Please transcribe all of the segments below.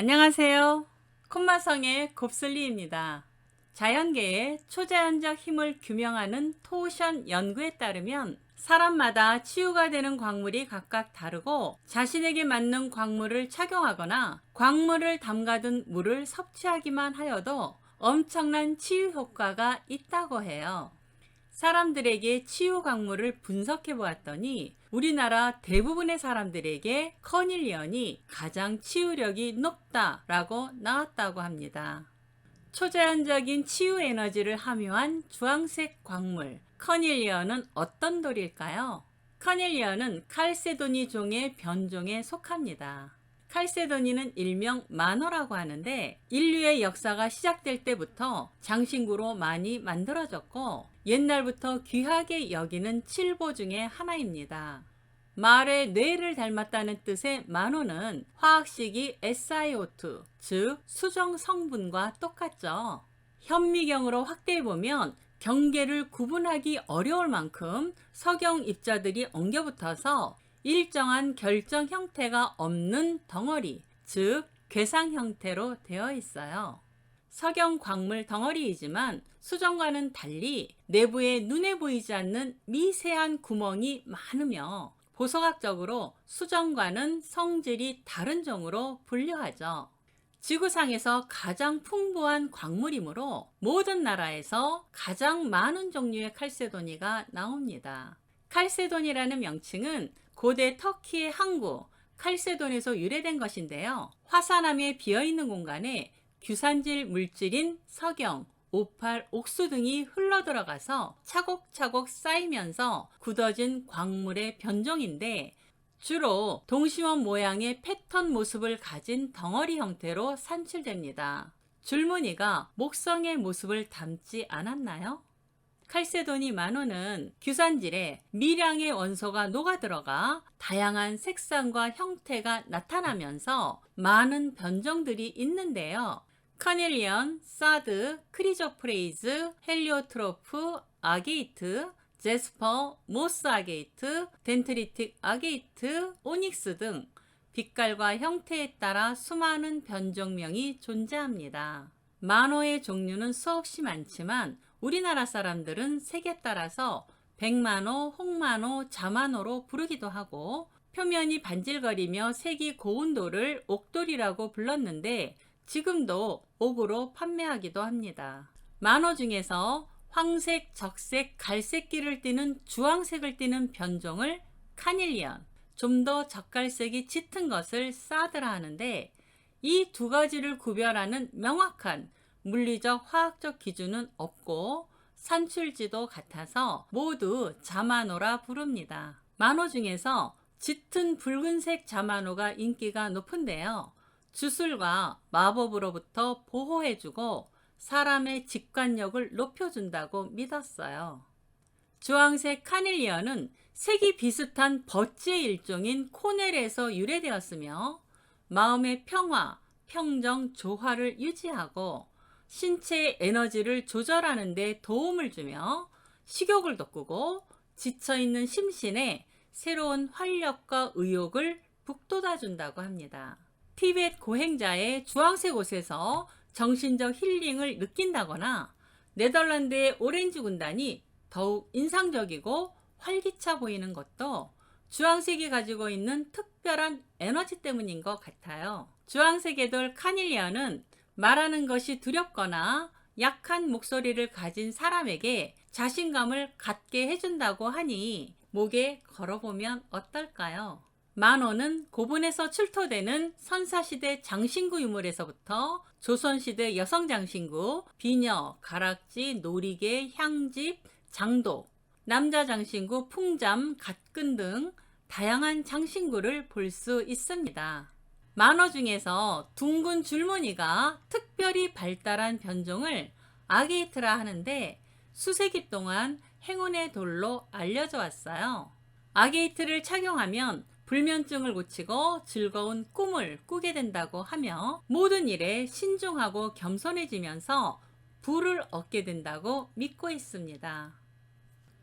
안녕하세요. 콤마성의 곱슬리입니다. 자연계의 초자연적 힘을 규명하는 토오션 연구에 따르면 사람마다 치유가 되는 광물이 각각 다르고 자신에게 맞는 광물을 착용하거나 광물을 담가둔 물을 섭취하기만 하여도 엄청난 치유 효과가 있다고 해요. 사람들에게 치유 광물을 분석해 보았더니 우리나라 대부분의 사람들에게 커닐리언이 가장 치유력이 높다라고 나왔다고 합니다. 초자연적인 치유 에너지를 함유한 주황색 광물 커닐리언은 어떤 돌일까요? 커닐리언은 칼세도니 종의 변종에 속합니다. 칼세도니는 일명 만호라고 하는데 인류의 역사가 시작될 때부터 장신구로 많이 만들어졌고 옛날부터 귀하게 여기는 칠보 중의 하나입니다. 말의 뇌를 닮았다는 뜻의 만호는 화학식이 SiO2, 즉 수정 성분과 똑같죠. 현미경으로 확대해보면 경계를 구분하기 어려울 만큼 석영 입자들이 엉겨붙어서 일정한 결정 형태가 없는 덩어리, 즉 괴상 형태로 되어 있어요. 석영 광물 덩어리이지만 수정과는 달리 내부에 눈에 보이지 않는 미세한 구멍이 많으며 보소학적으로 수정과는 성질이 다른 종으로 분류하죠. 지구상에서 가장 풍부한 광물이므로 모든 나라에서 가장 많은 종류의 칼세도니가 나옵니다. 칼세돈이라는 명칭은 고대 터키의 항구 칼세돈에서 유래된 것인데요. 화산암에 비어있는 공간에 규산질 물질인 석영, 오팔, 옥수 등이 흘러들어가서 차곡차곡 쌓이면서 굳어진 광물의 변종인데 주로 동심원 모양의 패턴 모습을 가진 덩어리 형태로 산출됩니다. 줄무늬가 목성의 모습을 담지 않았나요? 칼세도니 만호는 규산질에 미량의 원소가 녹아들어가 다양한 색상과 형태가 나타나면서 많은 변종들이 있는데요. 커닐리언, 사드, 크리조프레이즈, 헬리오트로프, 아게이트, 제스퍼, 모스 아게이트, 덴트리틱 아게이트, 오닉스 등 빛깔과 형태에 따라 수많은 변종명이 존재합니다. 만호의 종류는 수없이 많지만 우리나라 사람들은 색에 따라서 백만호, 홍만호, 자만호로 부르기도 하고 표면이 반질거리며 색이 고운 돌을 옥돌이라고 불렀는데 지금도 옥으로 판매하기도 합니다. 만호 중에서 황색, 적색, 갈색기를 띠는 주황색을 띠는 변종을 카닐리언, 좀 더 젓갈색이 짙은 것을 사드라 하는데 이 두 가지를 구별하는 명확한 물리적 화학적 기준은 없고 산출지도 같아서 모두 자만호라 부릅니다. 만호 중에서 짙은 붉은색 자만호가 인기가 높은데요. 주술과 마법으로부터 보호해주고 사람의 직관력을 높여준다고 믿었어요. 주황색 카닐리언은 색이 비슷한 버치의 일종인 코넬에서 유래되었으며 마음의 평화, 평정, 조화를 유지하고 신체의 에너지를 조절하는 데 도움을 주며 식욕을 돋구고 지쳐있는 심신에 새로운 활력과 의욕을 북돋아준다고 합니다. 티베트 고행자의 주황색 옷에서 정신적 힐링을 느낀다거나 네덜란드의 오렌지 군단이 더욱 인상적이고 활기차 보이는 것도 주황색이 가지고 있는 특별한 에너지 때문인 것 같아요. 주황색의 돌 카닐리언은 말하는 것이 두렵거나 약한 목소리를 가진 사람에게 자신감을 갖게 해준다고 하니 목에 걸어보면 어떨까요? 만호는 고분에서 출토되는 선사시대 장신구 유물에서부터 조선시대 여성 장신구, 비녀, 가락지, 놀이개, 향집, 장독, 남자 장신구, 풍잠, 갓근 등 다양한 장신구를 볼 수 있습니다. 만호 중에서 둥근 줄무늬가 특별히 발달한 변종을 아게이트라 하는데 수세기 동안 행운의 돌로 알려져 왔어요. 아게이트를 착용하면 불면증을 고치고 즐거운 꿈을 꾸게 된다고 하며 모든 일에 신중하고 겸손해지면서 부를 얻게 된다고 믿고 있습니다.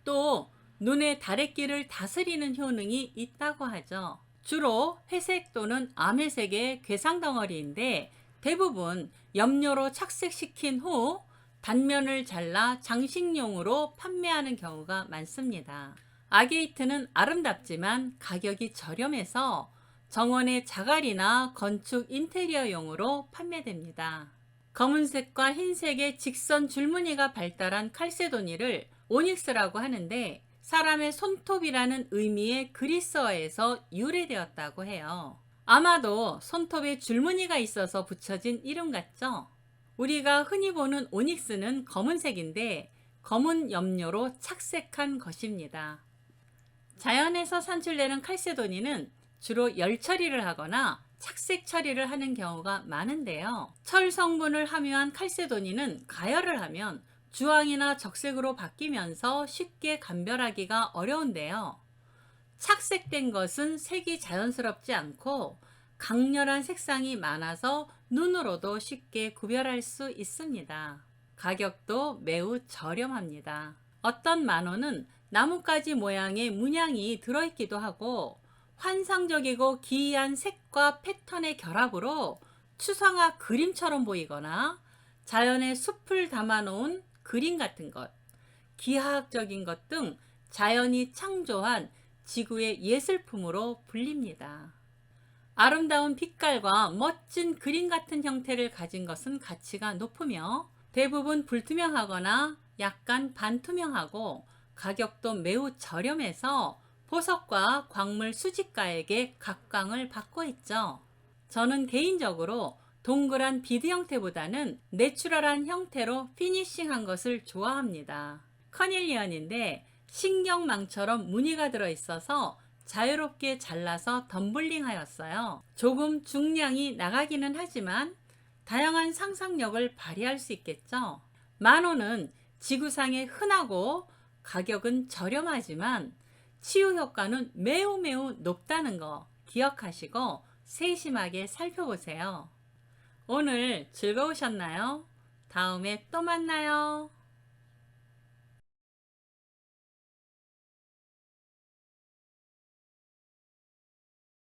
또 눈의 다래끼를 다스리는 효능이 있다고 하죠. 주로 회색 또는 암회색의 괴상 덩어리인데 대부분 염료로 착색시킨 후 단면을 잘라 장식용으로 판매하는 경우가 많습니다. 아게이트는 아름답지만 가격이 저렴해서 정원의 자갈이나 건축 인테리어용으로 판매됩니다. 검은색과 흰색의 직선 줄무늬가 발달한 칼세도니를 오닉스라고 하는데 사람의 손톱이라는 의미의 그리스어에서 유래되었다고 해요. 아마도 손톱에 줄무늬가 있어서 붙여진 이름 같죠? 우리가 흔히 보는 오닉스는 검은색인데 검은 염료로 착색한 것입니다. 자연에서 산출되는 칼세도니는 주로 열 처리를 하거나 착색 처리를 하는 경우가 많은데요. 철 성분을 함유한 칼세도니는 가열을 하면 주황이나 적색으로 바뀌면서 쉽게 감별하기가 어려운데요. 착색된 것은 색이 자연스럽지 않고 강렬한 색상이 많아서 눈으로도 쉽게 구별할 수 있습니다. 가격도 매우 저렴합니다. 어떤 만원은 나뭇가지 모양의 문양이 들어있기도 하고 환상적이고 기이한 색과 패턴의 결합으로 추상화 그림처럼 보이거나 자연의 숲을 담아놓은 그림 같은 것, 기하학적인 것 등 자연이 창조한 지구의 예술품으로 불립니다. 아름다운 빛깔과 멋진 그림 같은 형태를 가진 것은 가치가 높으며 대부분 불투명하거나 약간 반투명하고 가격도 매우 저렴해서 보석과 광물 수집가에게 각광을 받고 있죠. 저는 개인적으로 동그란 비드 형태보다는 내추럴한 형태로 피니싱한 것을 좋아합니다. 커닐리언인데 신경망처럼 무늬가 들어있어서 자유롭게 잘라서 덤블링 하였어요. 조금 중량이 나가기는 하지만 다양한 상상력을 발휘할 수 있겠죠. 만원은 지구상에 흔하고 가격은 저렴하지만 치유 효과는 매우 높다는 거 기억하시고 세심하게 살펴보세요. 오늘 즐거우셨나요? 다음에 또 만나요.